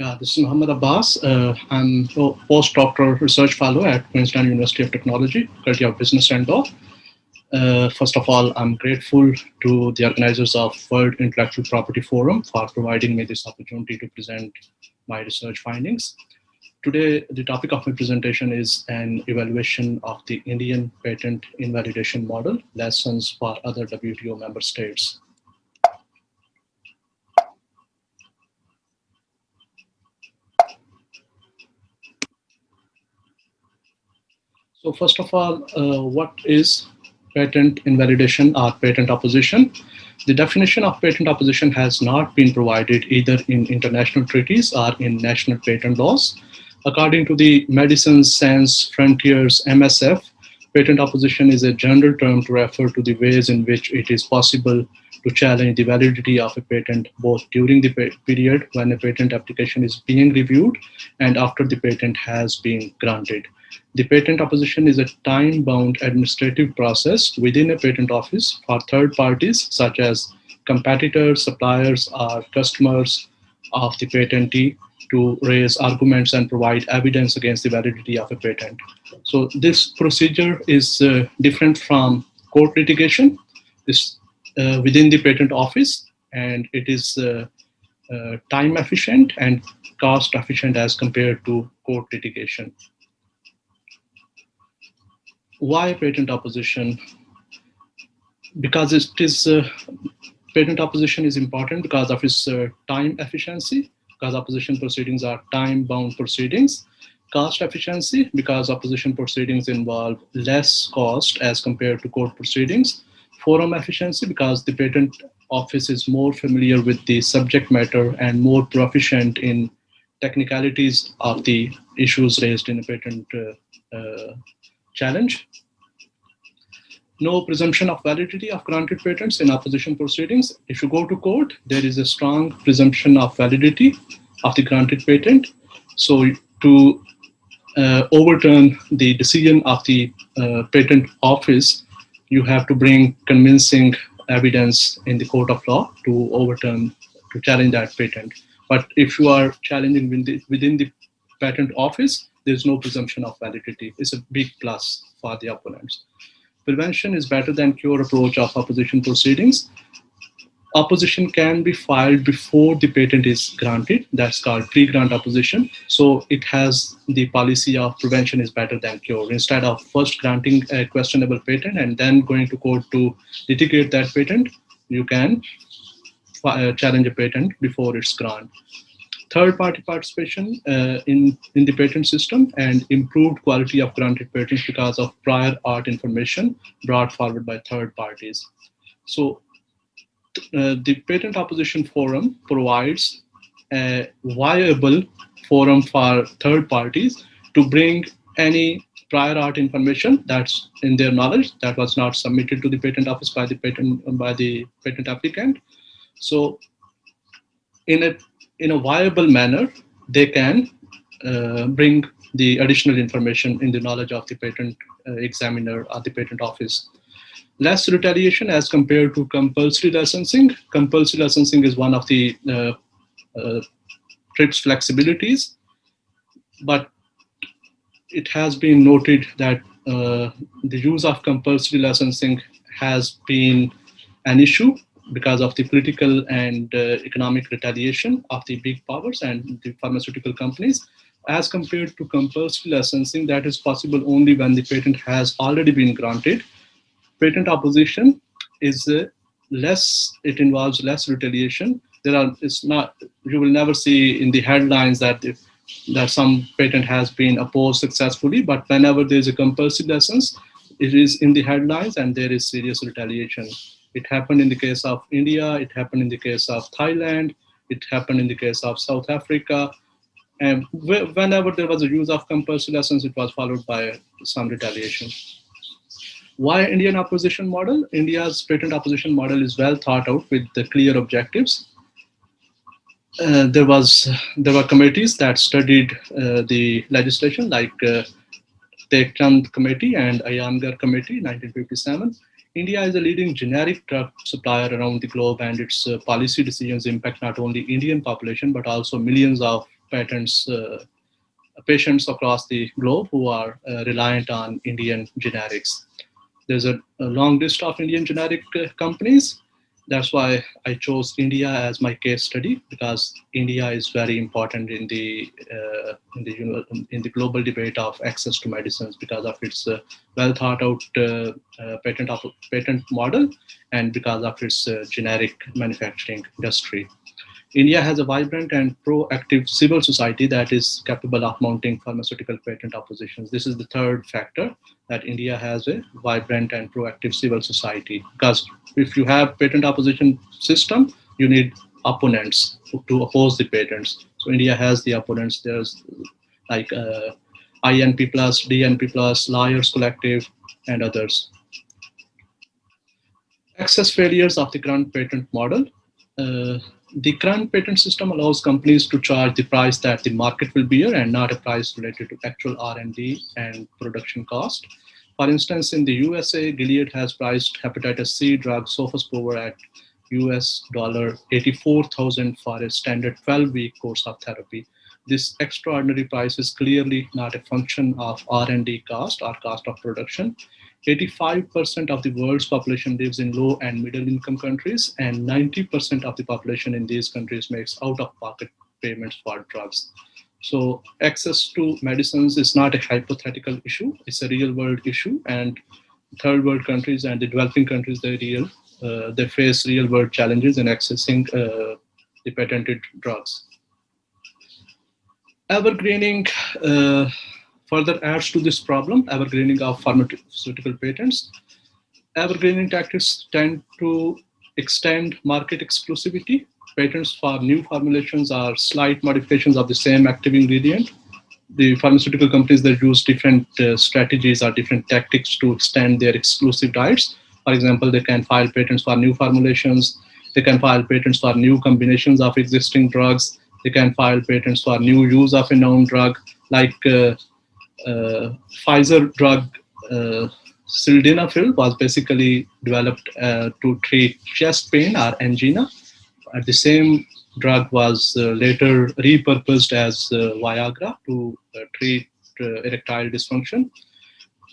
This is Muhammad Abbas. I'm a postdoctoral research fellow at Queensland University of Technology, Faculty of Business and Law. First of all, I'm grateful to the organizers of World Intellectual Property Forum for providing me this opportunity to present my research findings. Today, the topic of my presentation is an evaluation of the Indian patent invalidation model, lessons for other WTO member states. So first of all, what is patent invalidation or patent opposition? The definition of patent opposition has not been provided either in international treaties or in national patent laws. According to the Medicines Sans Frontiers MSF, patent opposition is a general term to refer to the ways in which it is possible to challenge the validity of a patent both during the period when a patent application is being reviewed and after the patent has been granted. The patent opposition is a time-bound administrative process within a patent office for third parties such as competitors, suppliers, or customers of the patentee to raise arguments and provide evidence against the validity of a patent. So this procedure is different from court litigation. This within the patent office, and it is time efficient and cost efficient as compared to court litigation. Why patent opposition? Because it is patent opposition is important because of its time efficiency, because opposition proceedings are time bound proceedings. Cost efficiency, because opposition proceedings involve less cost as compared to court proceedings. Forum efficiency, because the patent office is more familiar with the subject matter and more proficient in technicalities of the issues raised in a patent challenge. No presumption of validity of granted patents in opposition proceedings. If you go to court, there is a strong presumption of validity of the granted patent. So to overturn the decision of the patent office, you have to bring convincing evidence in the court of law to overturn, to challenge that patent. But if you are challenging within the patent office, there's no presumption of validity. It's a big plus for the opponents. Prevention is better than cure approach of opposition proceedings. Opposition can be filed before the patent is granted. That's called pre-grant opposition. So it has the policy of prevention is better than cure. Instead of first granting a questionable patent and then going to court to litigate that patent, you can challenge a patent before it's granted. Third-party participation in the patent system and improved quality of granted patents because of prior art information brought forward by third parties. So the Patent Opposition Forum provides a viable forum for third parties to bring any prior art information that's in their knowledge that was not submitted to the patent office by the patent applicant. So in a viable manner, they can bring the additional information in the knowledge of the patent examiner or the patent office. Less retaliation as compared to compulsory licensing. Compulsory licensing is one of the TRIPS flexibilities, but it has been noted that the use of compulsory licensing has been an issue because of the political and economic retaliation of the big powers and the pharmaceutical companies, as compared to compulsory licensing that is possible only when the patent has already been granted. Patent opposition is less, it involves less retaliation. It's not, you will never see in the headlines that some patent has been opposed successfully, but whenever there's a compulsory license, it is in the headlines and there is serious retaliation. It happened in the case of India, it happened in the case of Thailand, it happened in the case of South Africa. And whenever there was a use of compulsory license, it was followed by some retaliation. Why Indian opposition model? India's patent opposition model is well thought out with the clear objectives. There were committees that studied the legislation, like Tek Chand Committee and Iyengar Committee, 1957. India is a leading generic drug supplier around the globe, and its policy decisions impact not only Indian population but also millions of patents, patients across the globe who are reliant on Indian generics. There's a long list of Indian generic companies. That's why I chose India as my case study, because India is very important in the global debate of access to medicines because of its well thought out patent model, and because of its generic manufacturing industry. India has a vibrant and proactive civil society that is capable of mounting pharmaceutical patent oppositions. This is the third factor, that India has a vibrant and proactive civil society. Because if you have patent opposition system, you need opponents to oppose the patents. So India has the opponents. There's like INP plus, DNP plus, Lawyers Collective, and others. Access failures of the current patent model. The current patent system allows companies to charge the price that the market will bear and not a price related to actual R&D and production cost. For instance, in the USA, Gilead has priced hepatitis C drug Sofosbuvir at US $84,000 for a standard 12-week course of therapy. This extraordinary price is clearly not a function of R&D cost or cost of production. 85% of the world's population lives in low and middle income countries, and 90% of the population in these countries makes out-of-pocket payments for drugs. So access to medicines is not a hypothetical issue, it's a real world issue, and third world countries and the developing countries, they face real world challenges in accessing the patented drugs. Evergreening further adds to this problem, evergreening of pharmaceutical patents. Evergreening tactics tend to extend market exclusivity. Patents for new formulations are slight modifications of the same active ingredient. The pharmaceutical companies that use different strategies or different tactics to extend their exclusive rights. For example, they can file patents for new formulations. They can file patents for new combinations of existing drugs. They can file patents for new use of a known drug, like Pfizer drug sildenafil was basically developed to treat chest pain or angina. The same drug was later repurposed as Viagra to treat erectile dysfunction.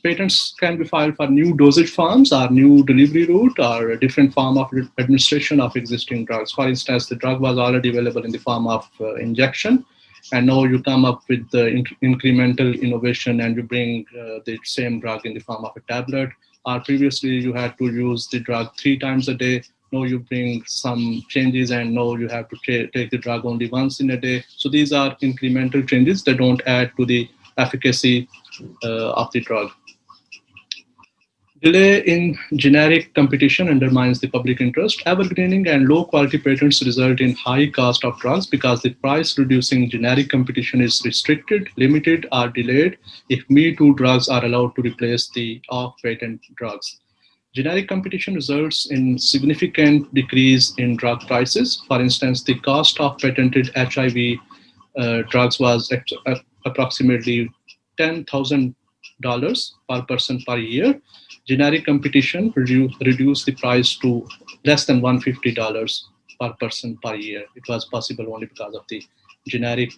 Patents can be filed for new dosage forms or new delivery route or a different form of administration of existing drugs. For instance, the drug was already available in the form of injection, and now you come up with the incremental innovation and you bring the same drug in the form of a tablet. Or previously you had to use the drug 3 times a day. Now you bring some changes and now you have to take the drug only once in a day. So these are incremental changes that don't add to the efficacy of the drug. Delay in generic competition undermines the public interest. Evergreening and low quality patents result in high cost of drugs because the price reducing generic competition is restricted, limited, or delayed if Me Too drugs are allowed to replace the off-patent drugs. Generic competition results in significant decrease in drug prices. For instance, the cost of patented HIV drugs was approximately $10,000 per person per year. Generic competition reduced the price to less than $150 per person per year. It was possible only because of the generic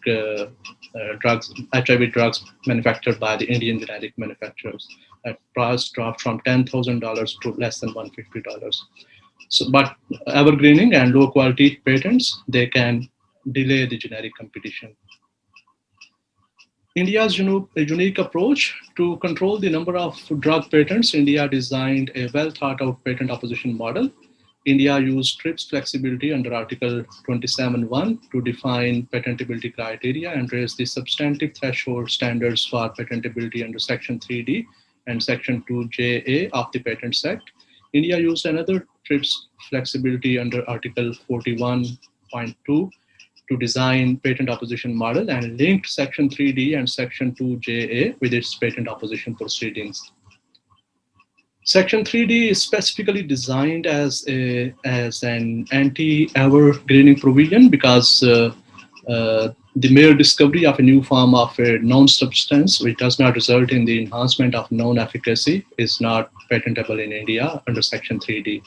drugs, HIV drugs manufactured by the Indian generic manufacturers. That price dropped from $10,000 to less than $150. So, but evergreening and low quality patents, they can delay the generic competition. India's unique approach to control the number of drug patents. India designed a well thought out patent opposition model. India used TRIPS flexibility under Article 27.1 to define patentability criteria and raise the substantive threshold standards for patentability under Section 3D and Section 2JA of the Patents Act. India used another TRIPS flexibility under Article 41.2 to design patent opposition model and linked Section 3D and Section 2JA with its patent opposition proceedings. Section 3D is specifically designed as an anti-evergreening provision because the mere discovery of a new form of a known substance which does not result in the enhancement of known efficacy is not patentable in India under Section 3D.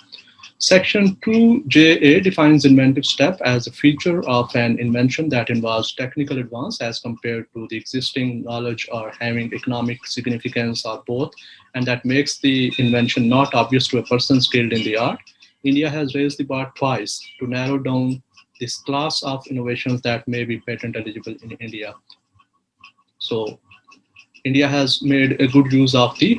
Section 2JA defines inventive step as a feature of an invention that involves technical advance as compared to the existing knowledge or having economic significance or both, and that makes the invention not obvious to a person skilled in the art. India has raised the bar twice to narrow down this class of innovations that may be patent eligible in India. So India has made a good use of the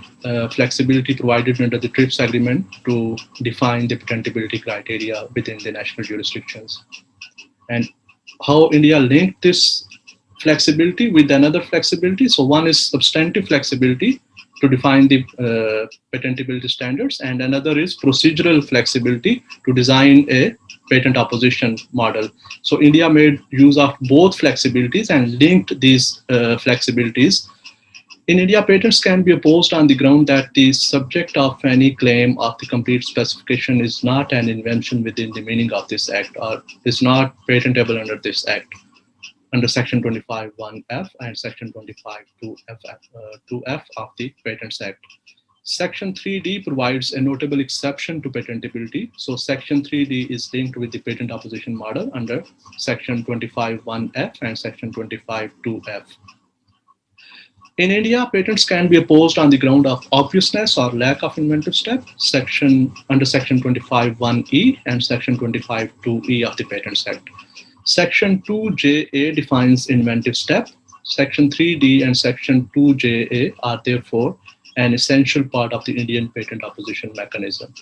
flexibility provided under the TRIPS agreement to define the patentability criteria within the national jurisdictions. And how India linked this flexibility with another flexibility. So one is substantive flexibility to define the patentability standards, and another is procedural flexibility to design a patent opposition model. So India made use of both flexibilities and linked these flexibilities. In India, patents can be opposed on the ground that the subject of any claim of the complete specification is not an invention within the meaning of this act or is not patentable under this act, under Section 25(1)(f) and Section 25(2)(f) of the Patents Act. Section 3D provides a notable exception to patentability. So Section 3D is linked with the patent opposition model under Section 25(1)(f) and Section 25(2)(f). In India, patents can be opposed on the ground of obviousness or lack of inventive step, under Section 25(1)(e) and Section 25(2)(e) of the Patents Act. Section 2JA defines inventive step. Section 3D and Section 2JA are therefore an essential part of the Indian patent opposition mechanism.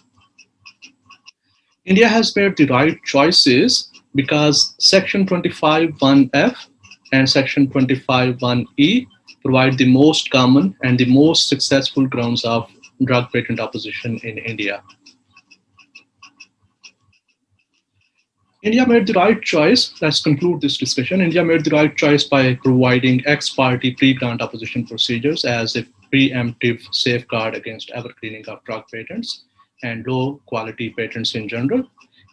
India has made the right choices because Section 25(1)(f) and Section 25(1)(e) provide the most common and the most successful grounds of drug patent opposition in India. India made the right choice. Let's conclude this discussion. India made the right choice by providing ex-parte pre-grant opposition procedures as a preemptive safeguard against ever-cleaning of drug patents and low-quality patents in general.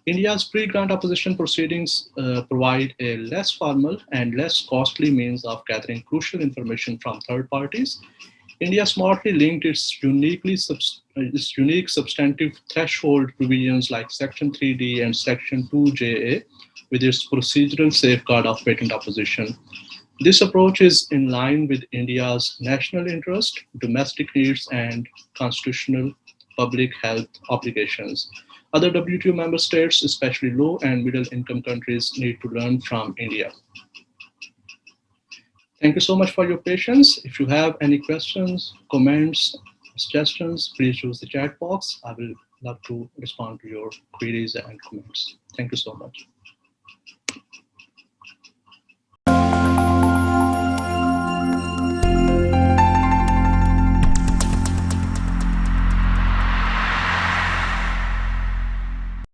India's pre-grant opposition proceedings provide a less formal and less costly means of gathering crucial information from third parties. India smartly linked its unique substantive threshold provisions like Section 3D and Section 2JA with its procedural safeguard of patent opposition. This approach is in line with India's national interest, domestic needs, and constitutional public health obligations. Other WTO member states, especially low and middle income countries, need to learn from India. Thank you so much for your patience. If you have any questions, comments, suggestions, please use the chat box. I will love to respond to your queries and comments. Thank you so much.